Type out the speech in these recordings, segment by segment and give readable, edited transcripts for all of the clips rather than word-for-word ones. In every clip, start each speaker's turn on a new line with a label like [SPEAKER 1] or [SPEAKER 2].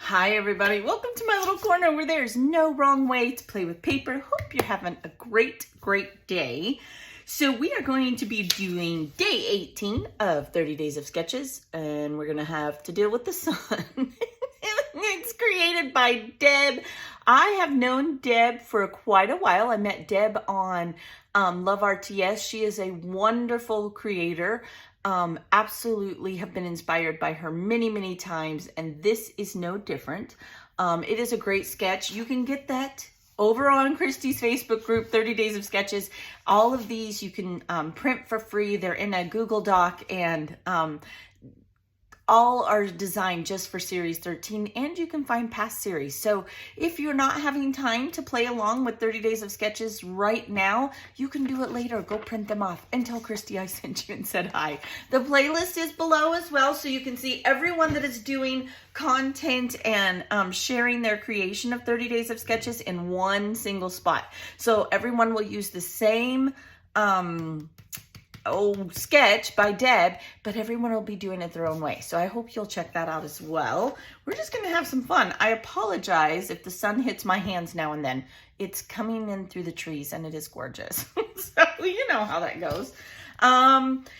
[SPEAKER 1] Hi everybody, welcome to my little corner where there's no wrong way to play with paper. Hope you're having a great day. So we are going to be doing day 18 of 30 Days of Sketches, and we're going to have to deal with the sun. It's created by Deb. I have known Deb for quite a while. I met Deb on Love RTS. She is a wonderful creator. Absolutely have been inspired by her many times, and this is no different. It is a great sketch. You can get that over on Christy's Facebook group, 30 Days of Sketches. All of these you can print for free. They're in a Google Doc, and all are designed just for series 13, and you can find past series. So if you're not having time to play along with 30 Days of Sketches right now, you can do it later. Go print them off and tell Christy I sent you and said hi. The playlist is below as well, so you can see everyone that is doing content and sharing their creation of 30 Days of Sketches in one single spot. So everyone will use the same sketch by Deb, but everyone will be doing it their own way. So I hope you'll check that out as well. We're just going to have some fun. I apologize if the sun hits my hands now and then. It's coming in through the trees and it is gorgeous. So you know how that goes.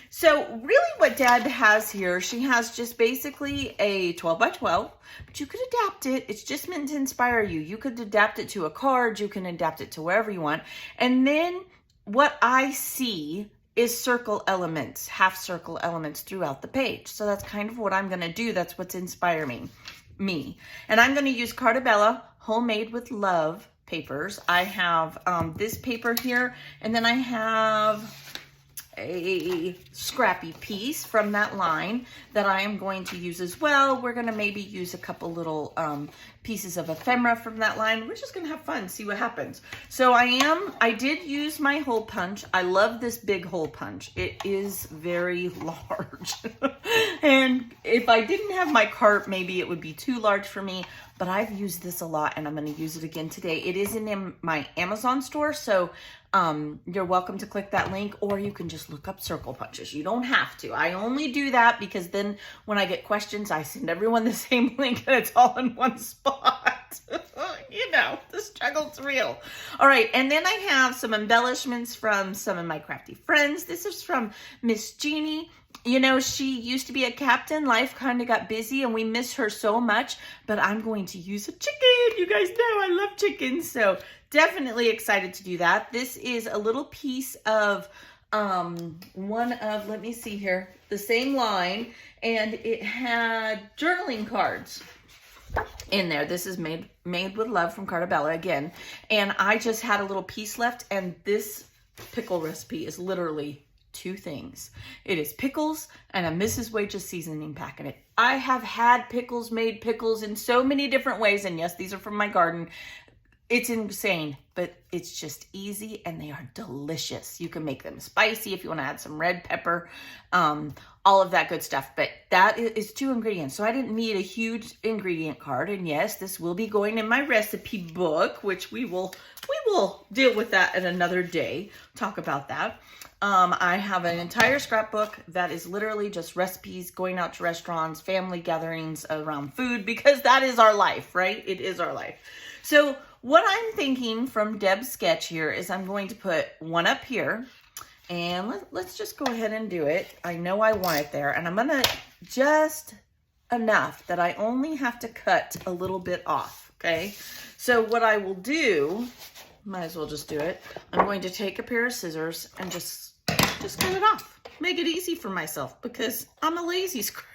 [SPEAKER 1] So really what Deb has here, she has just basically a 12 by 12, but you could adapt it. It's just meant to inspire you. You could adapt it to a card. You can adapt it to wherever you want. And then what I see is circle elements, half circle elements throughout the page. So that's kind of what I'm going to do. That's what's inspiring me. And I'm going to use Carta Homemade with Love papers. I have this paper here, and then I have a scrappy piece from that line that I am going to use as well. We're going to maybe use a couple little pieces of ephemera from that line. We're just going to have fun, see what happens. So I did use my hole punch. I love this big hole punch. It is very large. And if I didn't have my cart, maybe it would be too large for me, but I've used this a lot and I'm going to use it again today. It is in my Amazon store, so you're welcome to click that link, or you can just look up circle punches. You don't have to. I only do that because then when I get questions, I send everyone the same link and it's all in one spot. You know, the struggle's real. All right, and then I have some embellishments from some of my crafty friends. This is from Miss Jeannie. You know, she used to be a captain. Life kind of got busy and we miss her so much, but I'm going to use a chicken. You guys know I love chickens, so definitely excited to do that. This is a little piece of let me see here, the same line, and it had journaling cards in there. This is made with love from Carta again, and I just had a little piece left, and this pickle recipe is literally two things. It is pickles and a Mrs. Wage's seasoning pack in it. I have had made pickles in so many different ways, and yes, these are from my garden. It's insane, but it's just easy and they are delicious. You can make them spicy if you want to add some red pepper, all of that good stuff. But that is 2 ingredients. So I didn't need a huge ingredient card. And yes, this will be going in my recipe book, which we will deal with that at another day. Talk about that. I have an entire scrapbook that is literally just recipes, going out to restaurants, family gatherings around food, because that is our life, right? It is our life. So what I'm thinking from Deb's sketch here is I'm going to put one up here, and let's just go ahead and do it. I know I want it there, and I'm going to just enough that I only have to cut a little bit off, okay? So what I will do, might as well just do it. I'm going to take a pair of scissors and just cut it off. Make it easy for myself because I'm a lazy scrapper.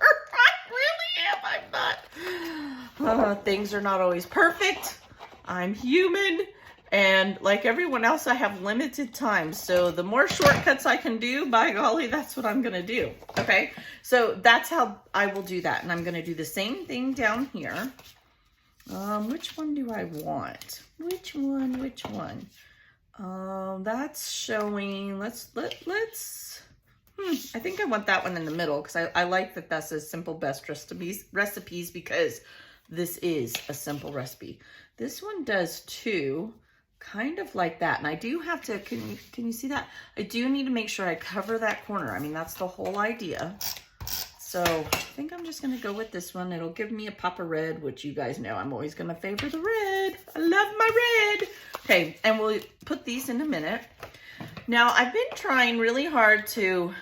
[SPEAKER 1] I really am. I'm not. Things are not always perfect. I'm human, and like everyone else, I have limited time. So the more shortcuts I can do, by golly, that's what I'm gonna do. Okay, so that's how I will do that, and I'm gonna do the same thing down here. Which one do I want? Which one? That's showing. I think I want that one in the middle because I like that that says simple best recipes because this is a simple recipe. This one does too, kind of like that. And I do have to, can you see that? I do need to make sure I cover that corner. I mean, that's the whole idea. So I think I'm just going to go with this one. It'll give me a pop of red, which you guys know I'm always going to favor the red. I love my red. Okay, and we'll put these in a minute. Now, I've been trying really hard to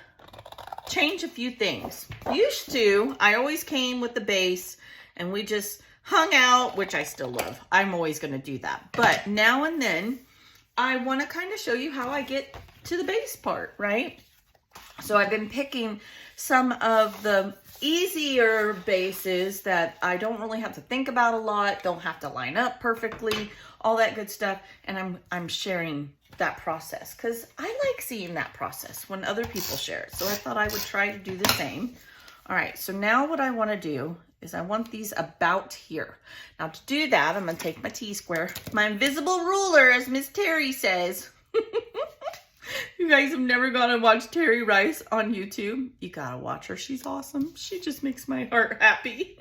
[SPEAKER 1] change a few things. Used to, I always came with the base and we just hung out, which I still love. I'm always going to do that. But now and then, I want to kind of show you how I get to the base part, right? So I've been picking some of the easier bases that I don't really have to think about a lot, don't have to line up perfectly, all that good stuff. And I'm sharing that process because I like seeing that process when other people share it. So I thought I would try to do the same. All right, so now what I want to do is I want these about here. Now to do that, I'm going to take my T-square, my invisible ruler, as Miss Terry says. You guys have never gone and watched Terry Rice on YouTube. You gotta watch her. She's awesome. She just makes my heart happy.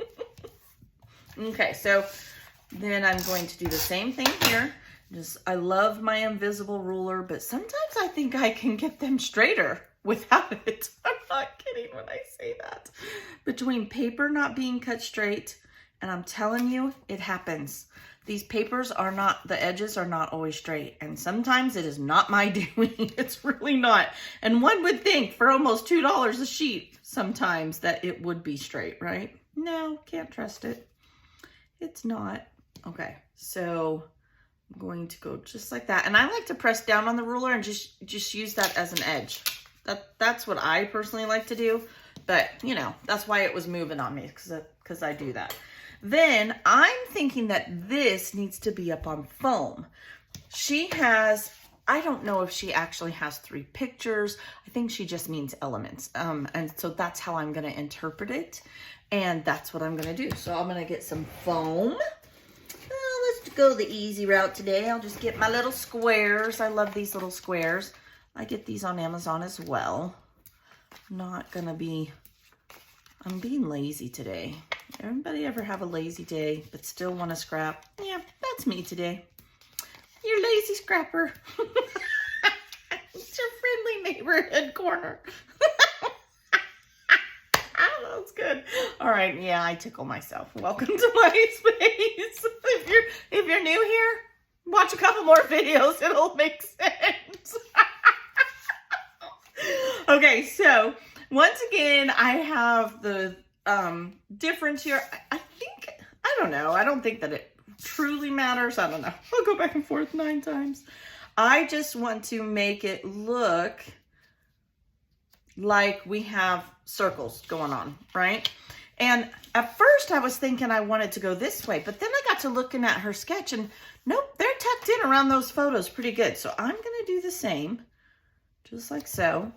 [SPEAKER 1] Okay, so then I'm going to do the same thing here. I love my invisible ruler, but sometimes I think I can get them straighter without it. I'm not kidding when I say that. Between paper not being cut straight, and I'm telling you, it happens. These papers are not, the edges are not always straight. And sometimes it is not my doing. It's really not. And one would think for almost $2 a sheet sometimes that it would be straight, right? No, can't trust it. It's not. Okay, so I'm going to go just like that. And I like to press down on the ruler and just use that as an edge. That's what I personally like to do. But, you know, that's why it was moving on me, because I do that. Then I'm thinking that this needs to be up on foam. She has, I don't know if she actually has 3 pictures. I think she just means elements. And so that's how I'm going to interpret it. And that's what I'm going to do. So I'm going to get some foam. Let's go the easy route today. I'll just get my little squares. I love these little squares. I get these on Amazon as well. Not going to be, I'm being lazy today. Everybody ever have a lazy day but still want to scrap? Yeah, that's me today. You're lazy scrapper. It's your friendly neighborhood corner. That's good. All right, yeah, I tickle myself. Welcome to my space. If you're new here, watch a couple more videos. It'll make sense. Okay, so once again, I have the difference here. I think, I don't know. I don't think that it truly matters. I don't know. I'll go back and forth 9 times. I just want to make it look like we have circles going on, right? And at first I was thinking I wanted to go this way, but then I got to looking at her sketch and nope, they're tucked in around those photos pretty good. So I'm going to do the same, just like so.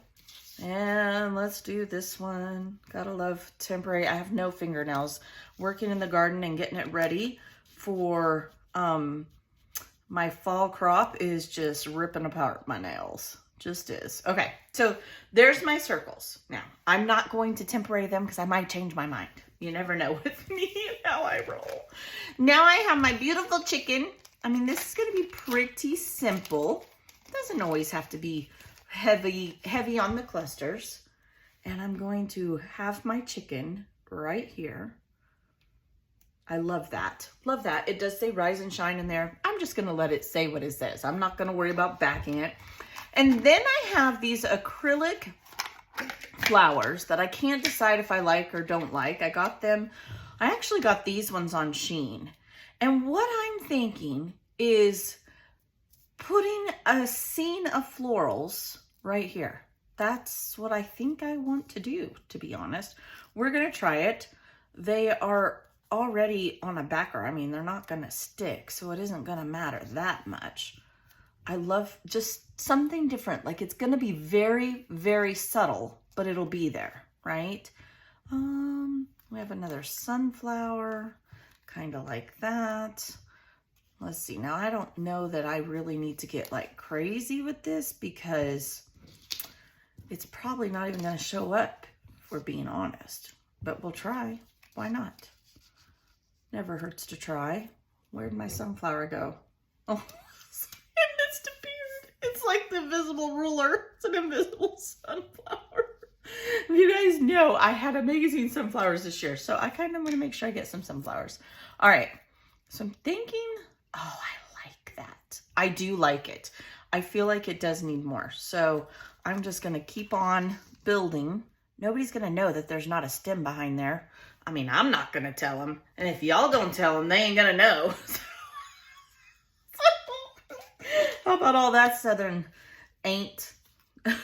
[SPEAKER 1] And let's do this one. Gotta love temporary. I have no fingernails. Working in the garden and getting it ready for my fall crop is just ripping apart my nails. Just is. Okay, so there's my circles. Now, I'm not going to temporary them because I might change my mind. You never know with me and how I roll. Now I have my beautiful chicken. I mean, this is going to be pretty simple. It doesn't always have to be heavy on the clusters. And I'm going to have my chicken right here. I love that. Love that. It does say rise and shine in there. I'm just going to let it say what it says. I'm not going to worry about backing it. And then I have these acrylic flowers that I can't decide if I like or don't like. I got them. I actually got these ones on Shein. And what I'm thinking is putting a scene of florals right here. That's what I think I want to do, to be honest. We're going to try it. They are already on a backer. I mean, they're not going to stick, so it isn't going to matter that much. I love just something different. Like, it's going to be very, very subtle, but it'll be there, right? We have another sunflower, kind of like that. Let's see. Now, I don't know that I really need to get like crazy with this because it's probably not even going to show up, if we're being honest. But we'll try. Why not? Never hurts to try. Where'd my sunflower go? Oh, it disappeared. It's like the invisible ruler. It's an invisible sunflower. If you guys guys know I had amazing sunflowers this year. So I kind of want to make sure I get some sunflowers. All right. So I'm thinking, oh, I like that. I do like it. I feel like it does need more. So I'm just going to keep on building. Nobody's going to know that there's not a stem behind there. I mean, I'm not going to tell them. And if y'all don't tell them, they ain't going to know. How about all that Southern ain't? That's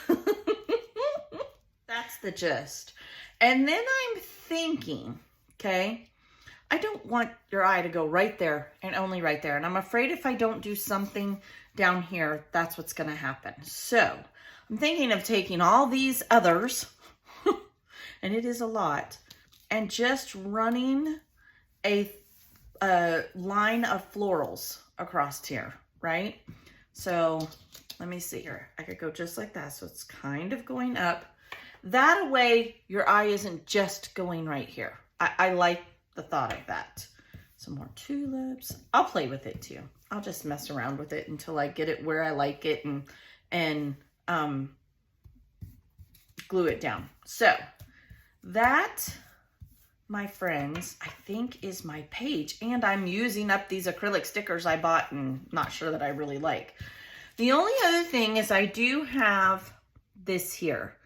[SPEAKER 1] the gist. And then I'm thinking, okay, I don't want your eye to go right there and only right there. And I'm afraid if I don't do something down here, that's what's going to happen. So I'm thinking of taking all these others, and it is a lot, and just running a line of florals across here, right? So let me see here. I could go just like that. So it's kind of going up. That way your eye isn't just going right here. I like the thought of that. Some more tulips. I'll play with it too. I'll just mess around with it until I get it where I like it and glue it down. So that, my friends, I think is my page. And I'm using up these acrylic stickers I bought and not sure that I really like. The only other thing is I do have this here.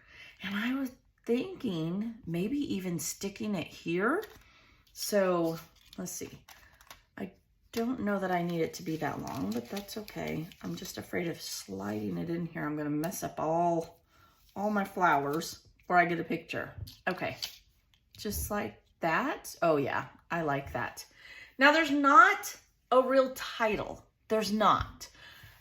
[SPEAKER 1] And I was thinking maybe even sticking it here. So let's see. I don't know that I need it to be that long, but that's okay. I'm just afraid of sliding it in here. I'm going to mess up all my flowers before I get a picture. Okay. Just like that. Oh yeah, I like that. Now there's not a real title. There's not.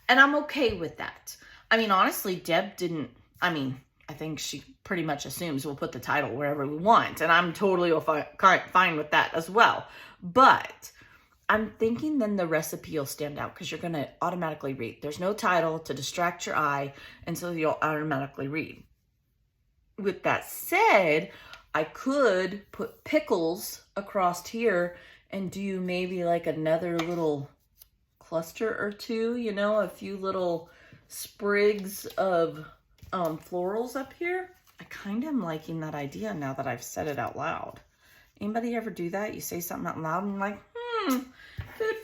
[SPEAKER 1] And I'm okay with that. I mean, honestly, Deb didn't, I think she pretty much assumes we'll put the title wherever we want. And I'm totally fine with that as well. But I'm thinking then the recipe will stand out because you're going to automatically read. There's no title to distract your eye, and so you'll automatically read. With that said, I could put pickles across here and do maybe like another little cluster or two, you know, a few little sprigs of florals up here. I kind of am liking that idea now that I've said it out loud. Anybody ever do that? You say something out loud and I'm like, food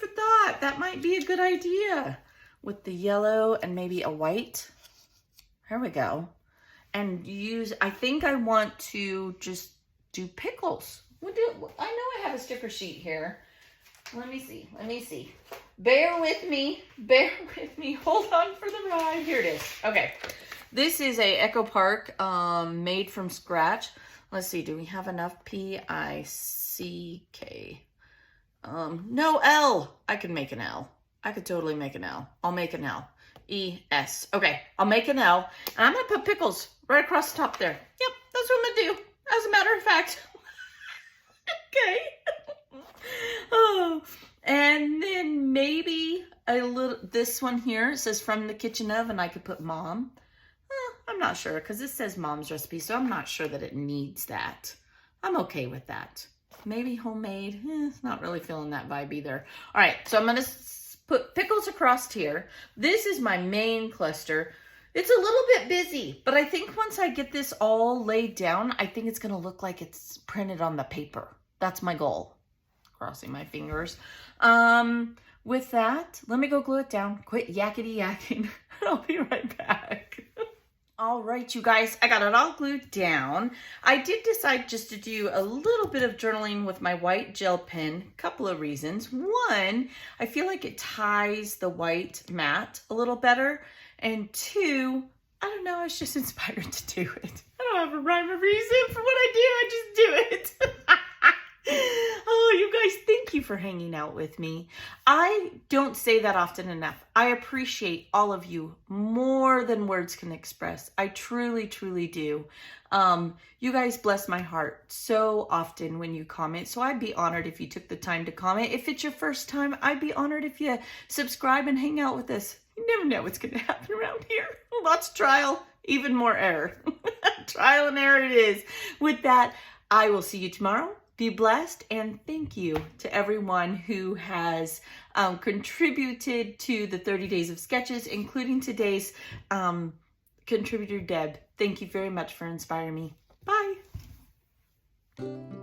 [SPEAKER 1] for thought. That might be a good idea. With the yellow and maybe a white. There we go. And use, I think I want to just do pickles. I know I have a sticker sheet here. Let me see. Bear with me. Hold on for the ride. Here it is. Okay. This is a Echo Park made from scratch. Let's see. Do we have enough P-I-C-K? No, L. I can make an L. I could totally make an L. I'll make an L. E-S. Okay. I'll make an L. And I'm going to put pickles right across the top there. Yep. That's what I'm going to do. As a matter of fact. Okay. Oh, and then maybe a little, this one here, it says from the kitchen oven, I could put mom. I'm not sure because it says mom's recipe, so I'm not sure that it needs that. I'm okay with that. Maybe homemade, not really feeling that vibe either. All right, so I'm going to put pickles across here. This is my main cluster. It's a little bit busy, but I think once I get this all laid down, I think it's going to look like it's printed on the paper. That's my goal. Crossing my fingers. With that, let me go glue it down. Quit yakety yakking. I'll be right back. All right, you guys, I got it all glued down. I did decide just to do a little bit of journaling with my white gel pen. Couple of reasons. One, I feel like it ties the white mat a little better. And two, I don't know, I was just inspired to do it. I don't have a rhyme or reason for what I do. I just do it. Oh, you guys, thank you for hanging out with me. I don't say that often enough. I appreciate all of you more than words can express. I truly, truly do. You guys bless my heart so often when you comment. So I'd be honored if you took the time to comment. If it's your first time, I'd be honored if you subscribe and hang out with us. You never know what's going to happen around here. Lots of trial, even more error. Trial and error it is. With that, I will see you tomorrow. Be blessed, and thank you to everyone who has contributed to the 30 Days of Sketches, including today's contributor, Deb. Thank you very much for inspiring me. Bye. Bye.